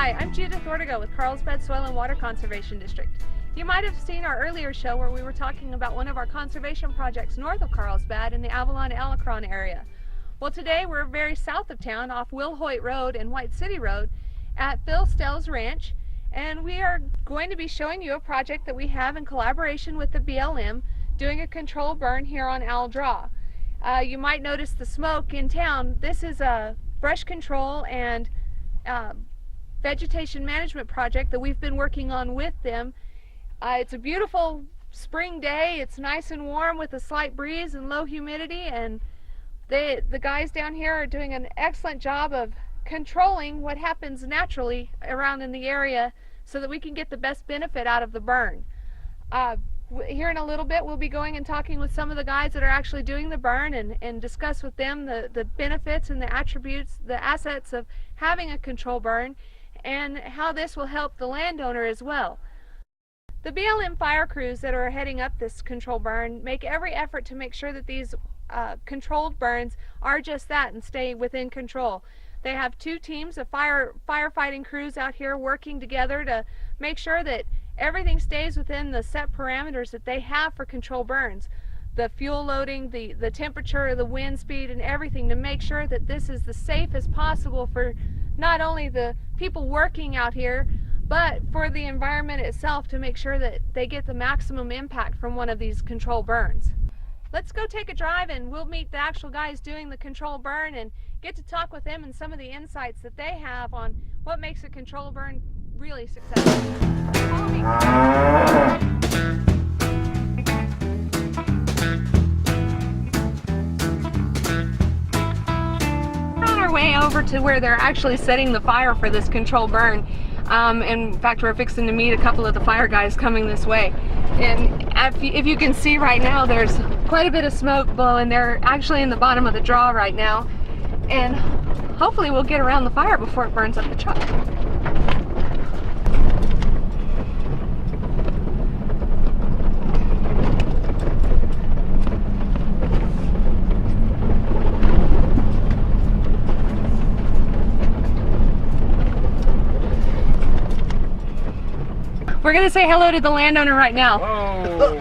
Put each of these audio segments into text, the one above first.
Hi, I'm Judith Ortego with Carlsbad Soil and Water Conservation District. You might have seen our earlier show where we were talking about one of our conservation projects north of Carlsbad in the Avalon-Alacron area. Well, today we're very south of town off Will Hoyt Road and White City Road at Phil Stell's Ranch, and we are going to be showing you a project that we have in collaboration with the BLM doing a control burn here on Owl Draw. You might notice the smoke in town. This is a brush control and vegetation management project that we've been working on with them. It's a beautiful spring day. It's nice and warm with a slight breeze and low humidity, and the guys down here are doing an excellent job of controlling what happens naturally around in the area so that we can get the best benefit out of the burn. Here in a little bit we'll be going and talking with some of the guys that are actually doing the burn and discuss with them the benefits and the attributes, the assets of having a control burn and how this will help the landowner as well. The BLM fire crews that are heading up this control burn make every effort to make sure that these controlled burns are just that and stay within control. They have two teams of firefighting crews out here working together to make sure that everything stays within the set parameters that they have for control burns. The fuel loading, the temperature, the wind speed, and everything to make sure that this is the safest possible for not only the people working out here, but for the environment itself, to make sure that they get the maximum impact from one of these control burns. Let's go take a drive and we'll meet the actual guys doing the control burn and get to talk with them and some of the insights that they have on what makes a control burn really successful. Follow me. We're on our way over to where they're actually setting the fire for this control burn. In fact, we're fixing to meet a couple of the fire guys coming this way. And if you can see right now, there's quite a bit of smoke blowing. They're actually in the bottom of the draw right now. And hopefully we'll get around the fire before it burns up the truck. We're going to say hello to the landowner right now. Whoa.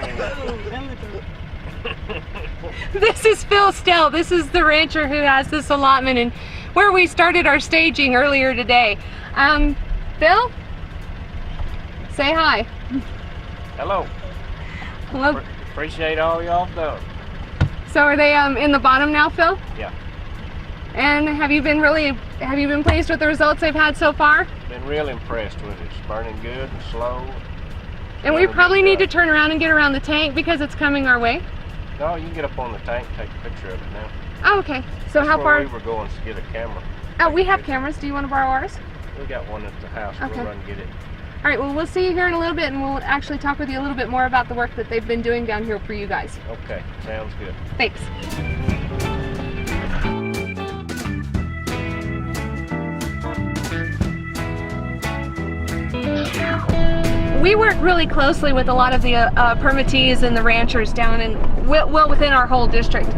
This is Phil Stell. This is the rancher who has this allotment and where we started our staging earlier today. Phil, say hi. Hello. Hello. Appreciate all y'all done. So are they in the bottom now, Phil? Yeah. And have you been pleased with the results they've had so far? Been real impressed with it. It's burning good and slow. And we probably need to turn around and get around the tank because it's coming our way. No, you can get up on the tank and take a picture of it now. Oh, okay. So That's how far? We were going to get a camera. Oh, we have cameras. Do you want to borrow ours? We got one at the house. Okay. We'll run and get it. All right, well, we'll see you here in a little bit and we'll actually talk with you a little bit more about the work that they've been doing down here for you guys. Okay, sounds good. Thanks. We work really closely with a lot of the permittees and the ranchers down in, well, within our whole district.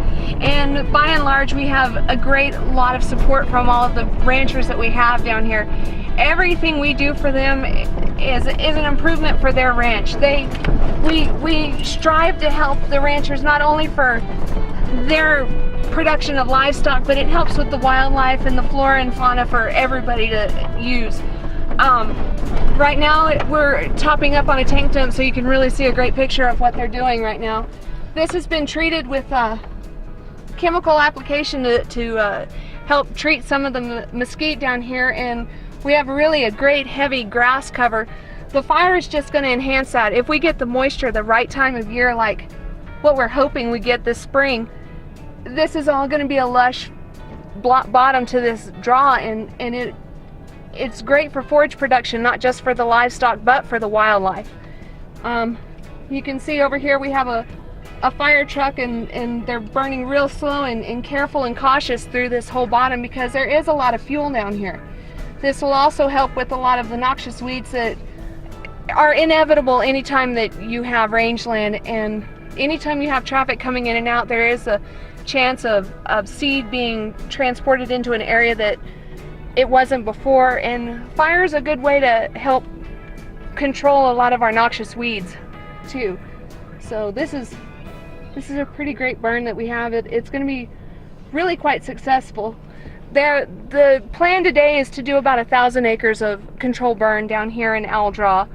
And by and large, we have a great lot of support from all of the ranchers that we have down here. Everything we do for them is an improvement for their ranch. We strive to help the ranchers not only for their production of livestock, but it helps with the wildlife and the flora and fauna for everybody to use. Right now we're topping up on a tank dump so you can really see a great picture of what they're doing right now. This has been treated with chemical application to help treat some of the mesquite down here, and we have really a great heavy grass cover. The fire is just going to enhance that. If we get the moisture the right time of year, like what we're hoping we get this spring, this is all going to be a lush bottom to this draw, and it's great for forage production, not just for the livestock but for the wildlife. You can see over here we have a fire truck, and they're burning real slow and careful and cautious through this whole bottom because there is a lot of fuel down here. This will also help with a lot of the noxious weeds that are inevitable anytime that you have rangeland, and anytime you have traffic coming in and out, there is a chance of seed being transported into an area that it wasn't before, and fire is a good way to help control a lot of our noxious weeds too. So this is a pretty great burn that we have. It's going to be really quite successful. The plan today is to do about 1,000 acres of control burn down here in Aldraw,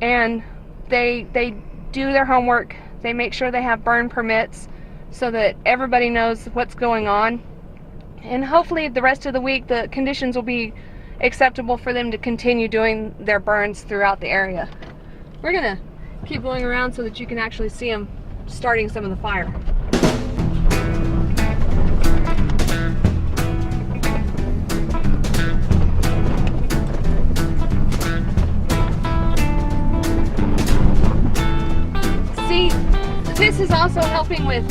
and they do their homework. They make sure they have burn permits so that everybody knows what's going on, and hopefully the rest of the week the conditions will be acceptable for them to continue doing their burns throughout the area. We're gonna keep going around so that you can actually see them starting some of the fire. See, this is also helping with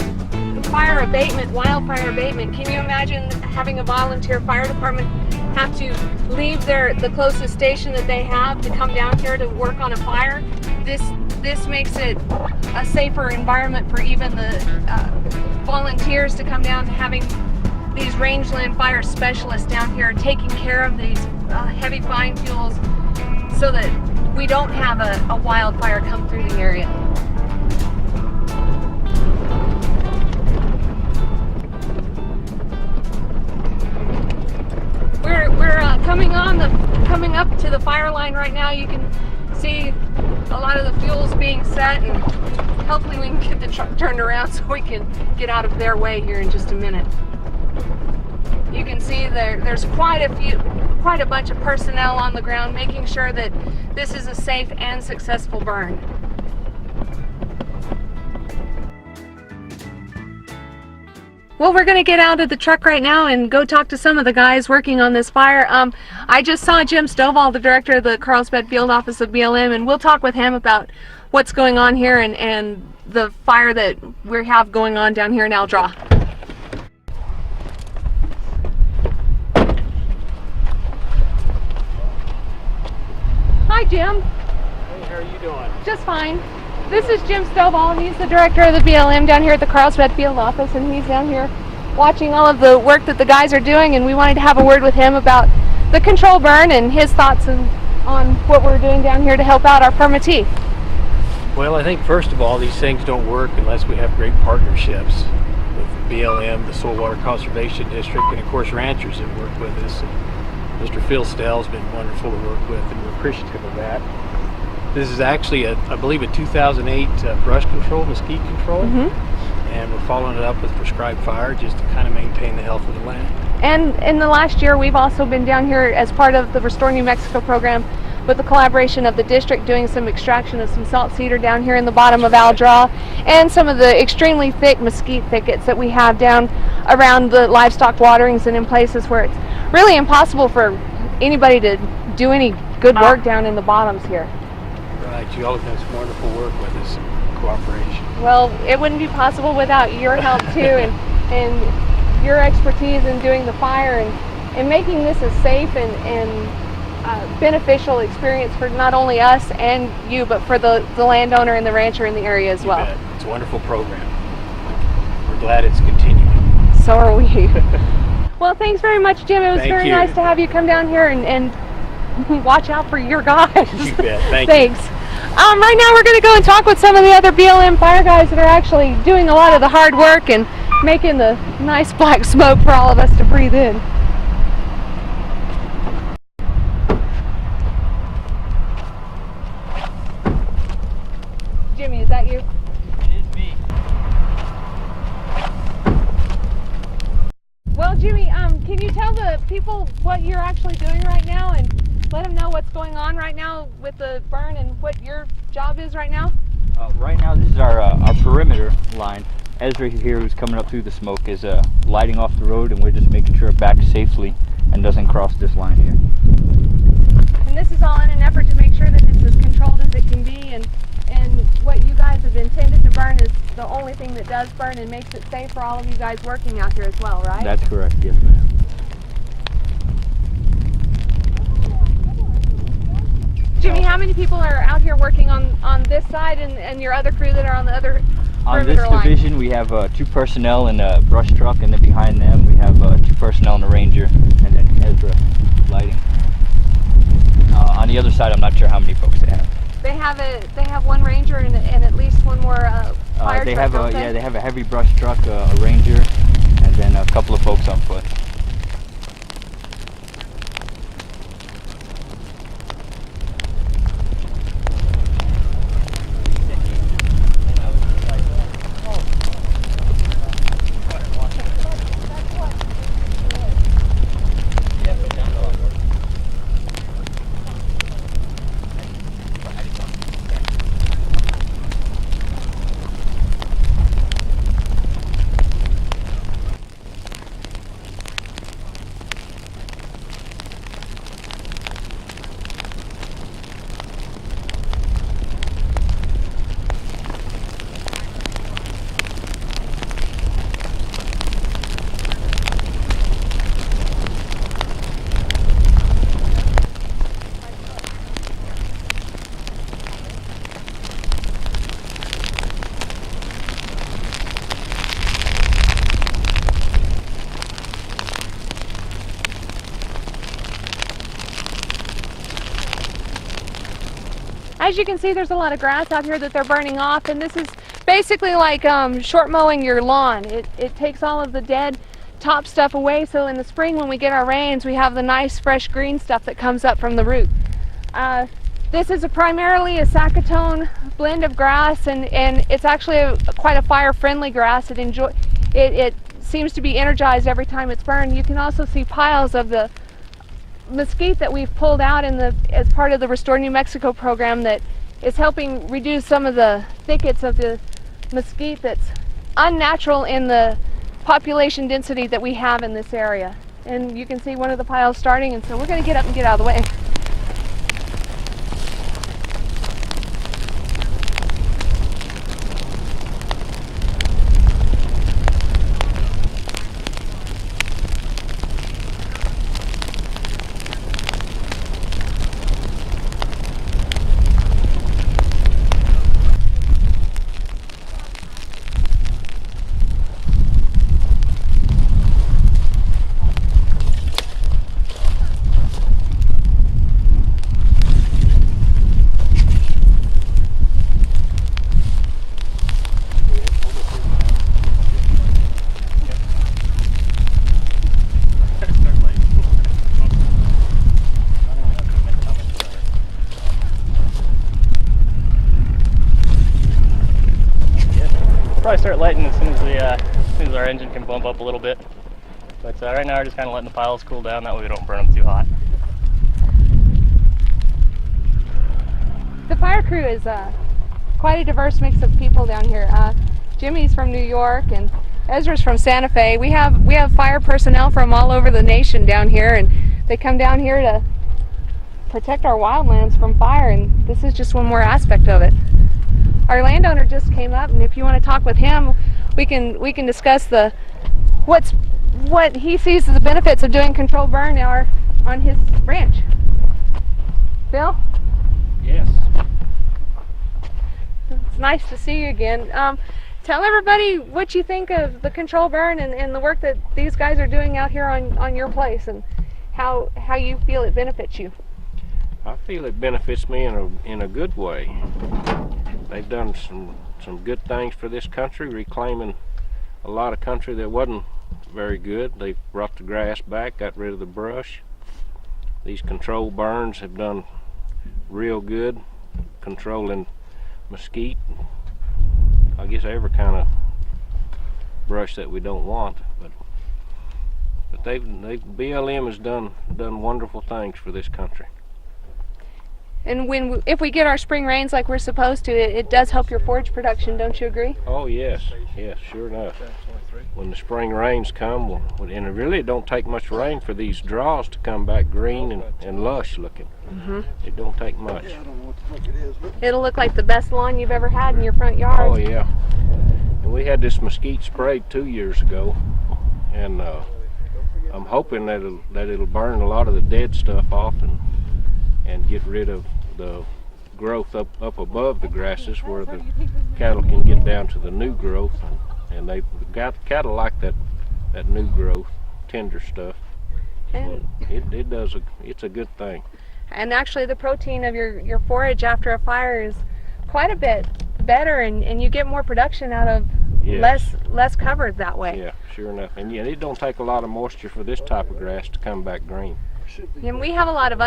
fire abatement, wildfire abatement. Can you imagine having a volunteer fire department have to leave the closest station that they have to come down here to work on a fire? This makes it a safer environment for even the volunteers to come down, having these rangeland fire specialists down here taking care of these heavy fine fuels so that we don't have a wildfire come through the area. We're coming up to the fire line right now. You can see a lot of the fuels being set, and hopefully we can get the truck turned around so we can get out of their way here in just a minute. You can see there's quite a bunch of personnel on the ground making sure that this is a safe and successful burn. Well, we're going to get out of the truck right now and go talk to some of the guys working on this fire. I just saw Jim Stovall, the director of the Carlsbad Field Office of BLM, and we'll talk with him about what's going on here and the fire that we have going on down here in Aldraw. Hi, Jim. Hey, how are you doing? Just fine. This is Jim Stovall, and he's the director of the BLM down here at the Carlsbad Field Office, and he's down here watching all of the work that the guys are doing, and we wanted to have a word with him about the control burn and his thoughts on what we're doing down here to help out our permittee. Well, I think first of all, these things don't work unless we have great partnerships with BLM, the Soil Water Conservation District, and of course ranchers that work with us. And Mr. Phil Stell's been wonderful to work with, and we're appreciative of that. This is actually, I believe, a 2008 brush control, mesquite control, and we're following it up with prescribed fire just to kind of maintain the health of the land. And in the last year, we've also been down here as part of the Restore New Mexico program with the collaboration of the district, doing some extraction of some salt cedar down here in the bottom of Aldraw, and some of the extremely thick mesquite thickets that we have down around the livestock waterings and in places where it's really impossible for anybody to do any good work down in the bottoms here. Right, you all have done some wonderful work with us, cooperation. Well, it wouldn't be possible without your help too, and your expertise in doing the fire and making this a safe and beneficial experience for not only us and you, but for the landowner and the rancher in the area as well. It's a wonderful program. We're glad it's continuing. So are we. Well, thanks very much, Jim. It was Thank very you. nice to have you come down here and watch out for your guys. You bet. Thank Thanks. you. Right now we're going to go and talk with some of the other BLM fire guys that are actually doing a lot of the hard work and making the nice black smoke for all of us to breathe in. Jimmy, is that you? It is me. Well, Jimmy, can you tell the people what you're actually doing right now and let them know what's going on right now with the burn and what your job is right now? Right now, this is our perimeter line. Ezra here, who's coming up through the smoke, is lighting off the road, and we're just making sure it backs safely and doesn't cross this line here. And this is all in an effort to make sure that it's as controlled as it can be, and what you guys have intended to burn is the only thing that does burn and makes it safe for all of you guys working out here as well, right? That's correct, yes ma'am. Jimmy, how many people are out here working on this side and your other crew that are on the other On this perimeter line? division, we have 2 personnel in a brush truck, and then behind them we have 2 personnel in a ranger, and then Ezra side, I'm not sure how many folks they have. They have one ranger and at least one more fire They truck, have don't they have a heavy brush truck, a ranger, and then a couple of folks on foot. As you can see, there's a lot of grass out here that they're burning off, and this is basically like short mowing your lawn. It takes all of the dead top stuff away, so in the spring when we get our rains, we have the nice fresh green stuff that comes up from the root. This is primarily a Saccatone blend of grass, and it's actually quite a fire-friendly grass. It seems to be energized every time it's burned. You can also see piles of the mesquite that we've pulled out as part of the Restore New Mexico program that is helping reduce some of the thickets of the mesquite that's unnatural in the population density that we have in this area. And you can see one of the piles starting, and so we're going to get up and get out of the way. Probably start lighting as soon as our engine can bump up a little bit. But right now we're just kind of letting the piles cool down, that way we don't burn them too hot. The fire crew is quite a diverse mix of people down here. Jimmy's from New York and Ezra's from Santa Fe. We have fire personnel from all over the nation down here, and they come down here to protect our wildlands from fire, and this is just one more aspect of it. Our landowner just came up, and if you want to talk with him, we can discuss what he sees as the benefits of doing controlled burn on his ranch. Bill? Yes. It's nice to see you again. Tell everybody what you think of the control burn and the work that these guys are doing out here on your place, and how you feel it benefits you. I feel it benefits me in a good way. They've done some good things for this country, reclaiming a lot of country that wasn't very good. They've brought the grass back, got rid of the brush. These control burns have done real good, controlling mesquite, I guess every kind of brush that we don't want. But BLM has done wonderful things for this country. And if we get our spring rains like we're supposed to, it does help your forage production, don't you agree? Oh yes, sure enough. When the spring rains come, and it really don't take much rain for these draws to come back green and lush looking. Mm-hmm. It don't take much. It'll look like the best lawn you've ever had in your front yard. Oh yeah. And we had this mesquite sprayed 2 years ago, and I'm hoping that it'll burn a lot of the dead stuff off and get rid of the growth up above the grasses where the cattle can get down to the new growth, and cattle like that new growth, tender stuff. And it's a good thing. And actually the protein of your forage after a fire is quite a bit better, and you get more production out of less covered that way. Yeah, sure enough. And yeah, it don't take a lot of moisture for this type of grass to come back green. And we have a lot of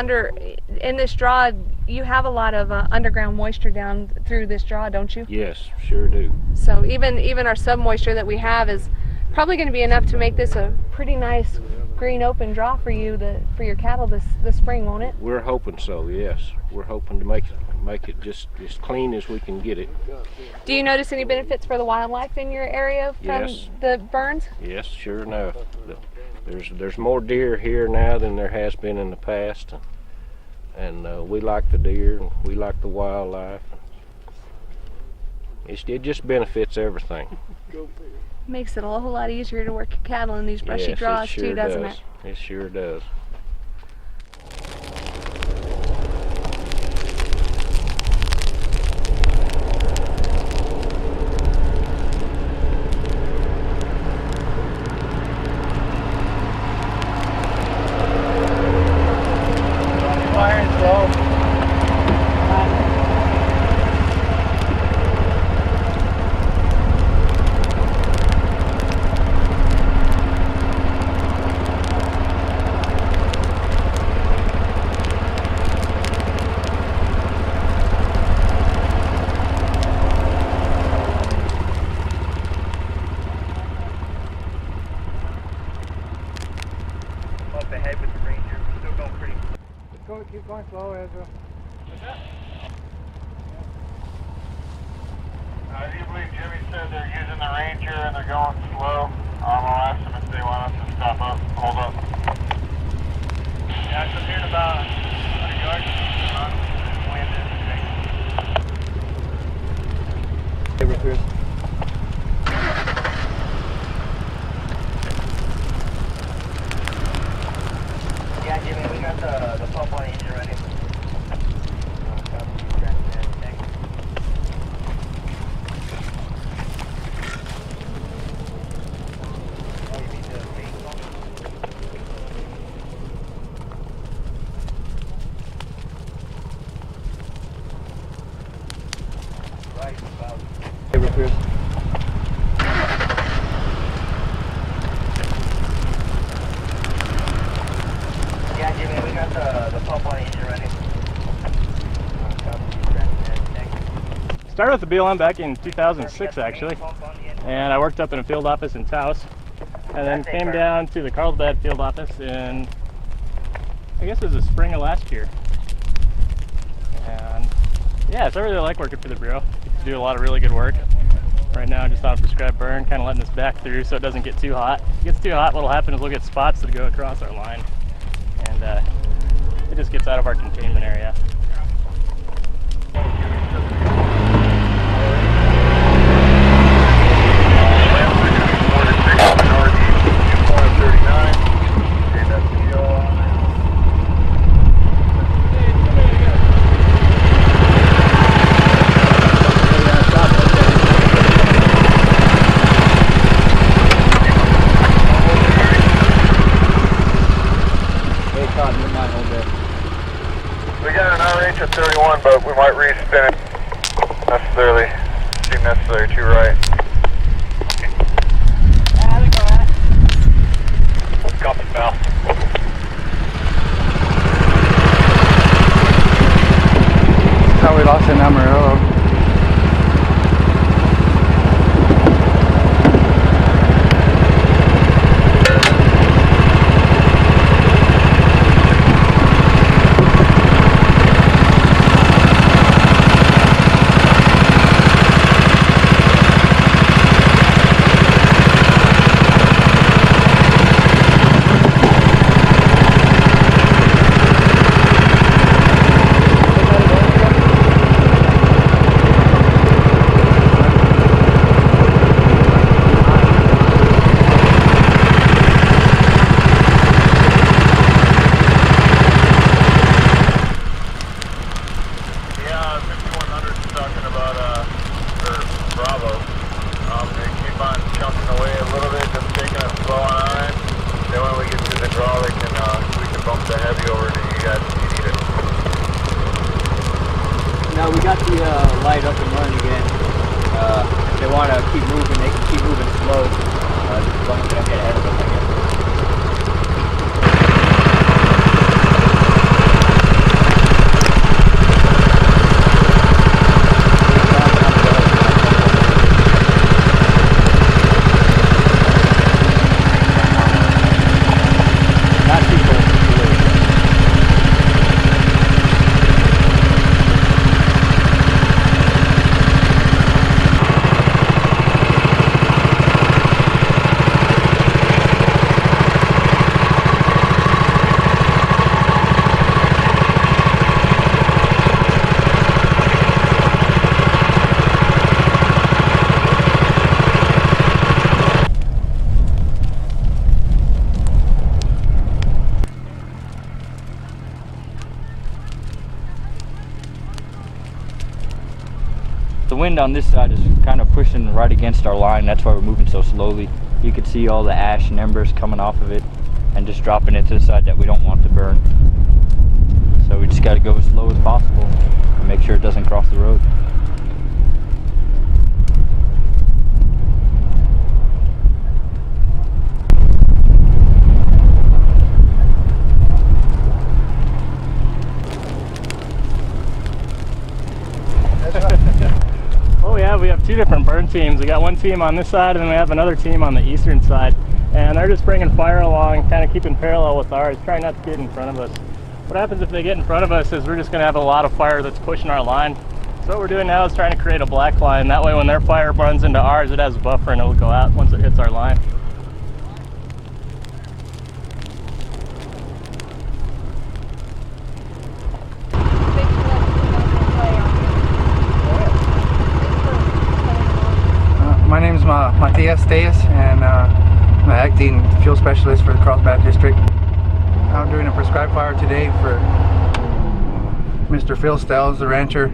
in this draw, you have a lot of underground moisture down through this draw, don't you? Yes, sure do. So even our sub-moisture that we have is probably going to be enough to make this a pretty nice green open draw for you, for your cattle this spring, won't it? We're hoping so, yes. We're hoping to make it just as clean as we can get it. Do you notice any benefits for the wildlife in your area from the burns? Yes, sure enough. There's more deer here now than there has been in the past, and we like the deer and we like the wildlife. It just benefits everything. Makes it a whole lot easier to work your cattle in these brushy draws too, doesn't it? It sure does. Ahead with the Ranger. We're still going pretty. Keep going slow, Ezra. Do you believe Jimmy said they're using the Ranger and they're going slow? I'll ask them if they want us to stop up, hold up. Yeah, I'm here in about 100 yards. Wind is. Hey, Chris. Yeah, Jimmy, we got the pump on the engine ready. Hey, Chris. Yeah, Jimmy, we got the pump on the engine ready. Started with the BLM back in 2006 actually, and I worked up in a field office in Taos, and then came down to the Carlsbad field office in, I guess it was the spring of last year. And yeah, so I really like working for the Bureau. Get to do a lot of really good work. Right now I'm just on a prescribed burn, kind of letting this back through so it doesn't get too hot. If it gets too hot, what'll happen is we'll get spots that go across our line, and it just gets out of our containment area. We got an RH at 31, but we might re-spin it necessarily. Seem necessary to, right? Copy, pal. How we lost in Amarillo. We can bump the heavy over to you guys if you need it. we got the light up and running again. If they want to keep moving, they can keep moving slow. Just as long as they don't get ahead of them, I guess. The wind on this side is kind of pushing right against our line. That's why we're moving so slowly. You can see all the ash and embers coming off of it and just dropping it to the side that we don't want to burn. So we just got to go as slow as possible and make sure it doesn't cross the road. Oh yeah, we have two different burn teams. We got one team on this side and then we have another team on the eastern side. And they're just bringing fire along, kind of keeping parallel with ours, trying not to get in front of us. What happens if they get in front of us is we're just going to have a lot of fire that's pushing our line. So what we're doing now is trying to create a black line. That way when their fire runs into ours, it has a buffer and it'll go out once it hits our line. My name is Matias Tejas, and I'm the acting fuel specialist for the Carlsbad District. I'm doing a prescribed fire today for Mr. Phil Stells, the rancher.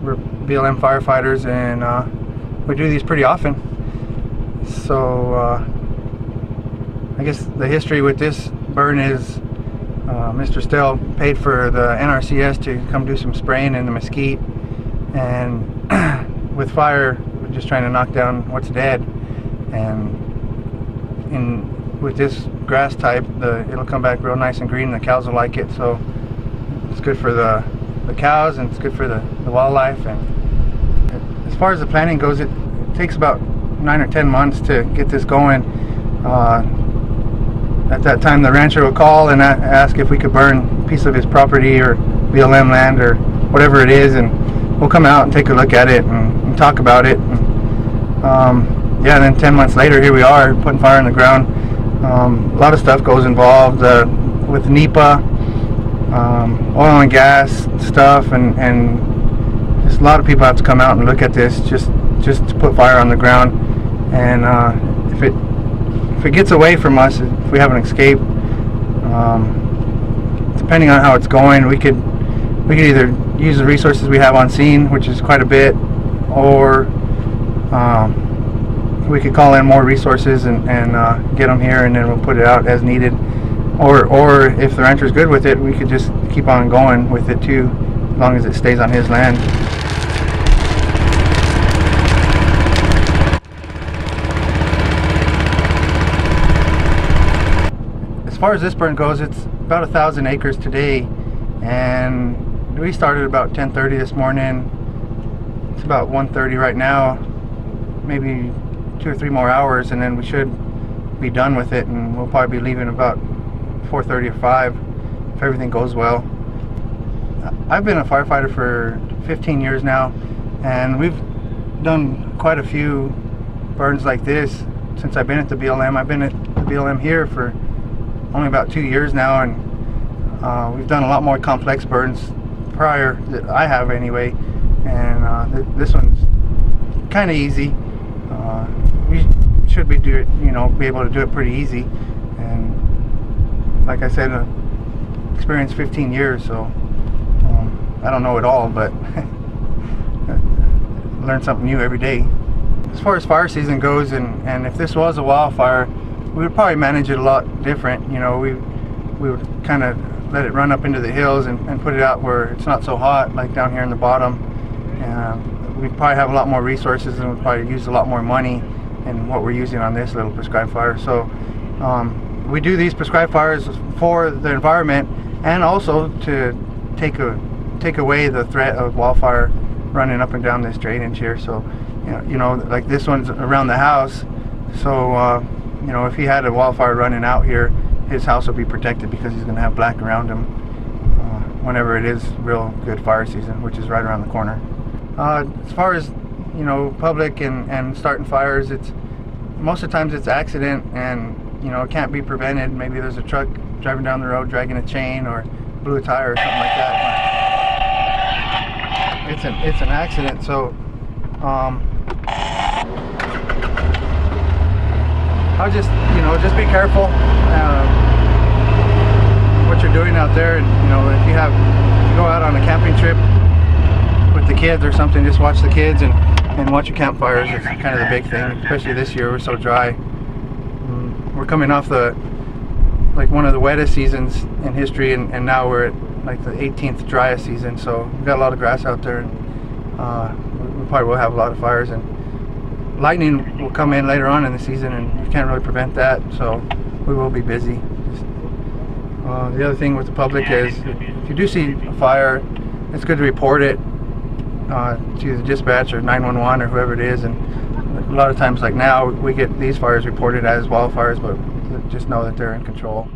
We're BLM firefighters, and we do these pretty often. So I guess the history with this burn is Mr. Stell paid for the NRCS to come do some spraying in the mesquite, and with fire, we're just trying to knock down what's dead. And with this grass type, it'll come back real nice and green. The cows will like it, so it's good for the cows and it's good for the wildlife. And as far as the planning goes, it takes about 9 or 10 months to get this going. At that time, the rancher will call and ask if we could burn a piece of his property or BLM land or whatever it is, and we'll come out and take a look at it and talk about it. And, yeah, then 10 months later, here we are putting fire in the ground. A lot of stuff goes involved with NEPA, oil and gas stuff, and just a lot of people have to come out and look at this just to put fire on the ground. And if it gets away from us, if we have an escape, depending on how it's going, we could either use the resources we have on scene, which is quite a bit, or we could call in more resources and get them here, and then we'll put it out as needed. Or if the rancher's good with it, we could just keep on going with it too, as long as it stays on his land. As far as this burn goes, it's about 1,000 acres today, and we started about 10:30 this morning. It's about 1:30 right now, maybe 2 or 3 more hours, and then we should be done with it, and we'll probably be leaving about 4:30 or 5 if everything goes well. I've been a firefighter for 15 years now, and we've done quite a few burns like this since I've been at the BLM. I've been at the BLM here for only about 2 years now, and we've done a lot more complex burns prior, that I have anyway, and this one's kind of easy. We should be able to do it pretty easy, and like I said, experienced 15 years, so I don't know it all, but learn something new every day. As far as fire season goes, and if this was a wildfire, we would probably manage it a lot different. We would kind of let it run up into the hills and put it out where it's not so hot, like down here in the bottom. We'd probably have a lot more resources and we'd probably use a lot more money in what we're using on this little prescribed fire. So we do these prescribed fires for the environment and also to take away the threat of wildfire running up and down this drainage here. So you know, like this one's around the house, so you know, if he had a wildfire running out here, his house will be protected because he's going to have black around him whenever it is real good fire season, which is right around the corner. As far as, you know, public and starting fires, it's most of the times it's accident, and you know, it can't be prevented. Maybe there's a truck driving down the road dragging a chain or blew a tire or something like that. It's an accident. So I'll just, you know, just be careful what you're doing out there. And you know, if you go out on a camping trip with the kids or something, just watch the kids and watch your campfires. It's kind of the big thing, especially this year. We're so dry. We're coming off one of the wettest seasons in history, and now we're at like the 18th driest season. So we've got a lot of grass out there, and we probably will have a lot of fires. And lightning will come in later on in the season, and you can't really prevent that. So we will be busy. The other thing with the public is, if you do see a fire, it's good to report it to the dispatch or 911 or whoever it is. And a lot of times, like now, we get these fires reported as wildfires, but just know that they're in control.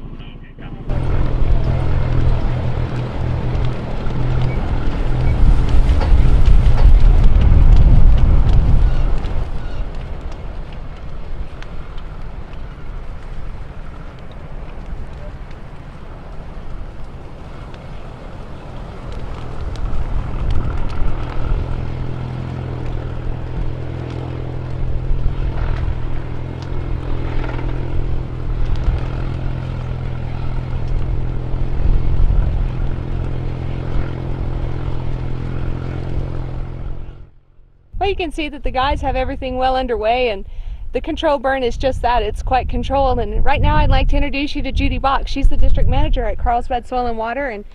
Well, you can see that the guys have everything well underway, and the control burn is just that. It's quite controlled. And right now I'd like to introduce you to Judy Bach. She's the district manager at Carlsbad Soil and Water, and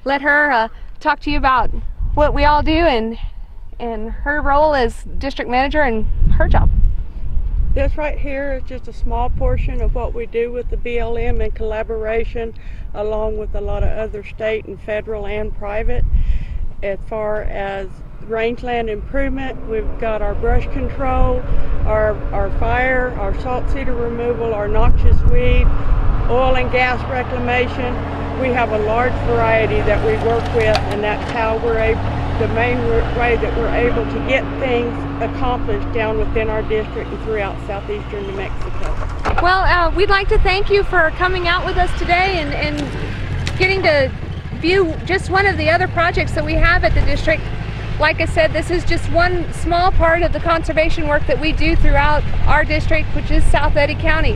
let her talk to you about what we all do and her role as district manager and her job. This right here is just a small portion of what we do with the BLM in collaboration along with a lot of other state and federal and private. As far as rangeland improvement, we've got our brush control, our fire, our salt cedar removal, our noxious weed, oil and gas reclamation. We have a large variety that we work with, and that's how the main way that we're able to get things accomplished down within our district and throughout southeastern New Mexico. Well, we'd like to thank you for coming out with us today and getting to view just one of the other projects that we have at the district. Like I said, this is just one small part of the conservation work that we do throughout our district, which is South Eddy County.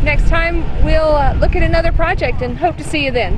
Next time we'll look at another project and hope to see you then.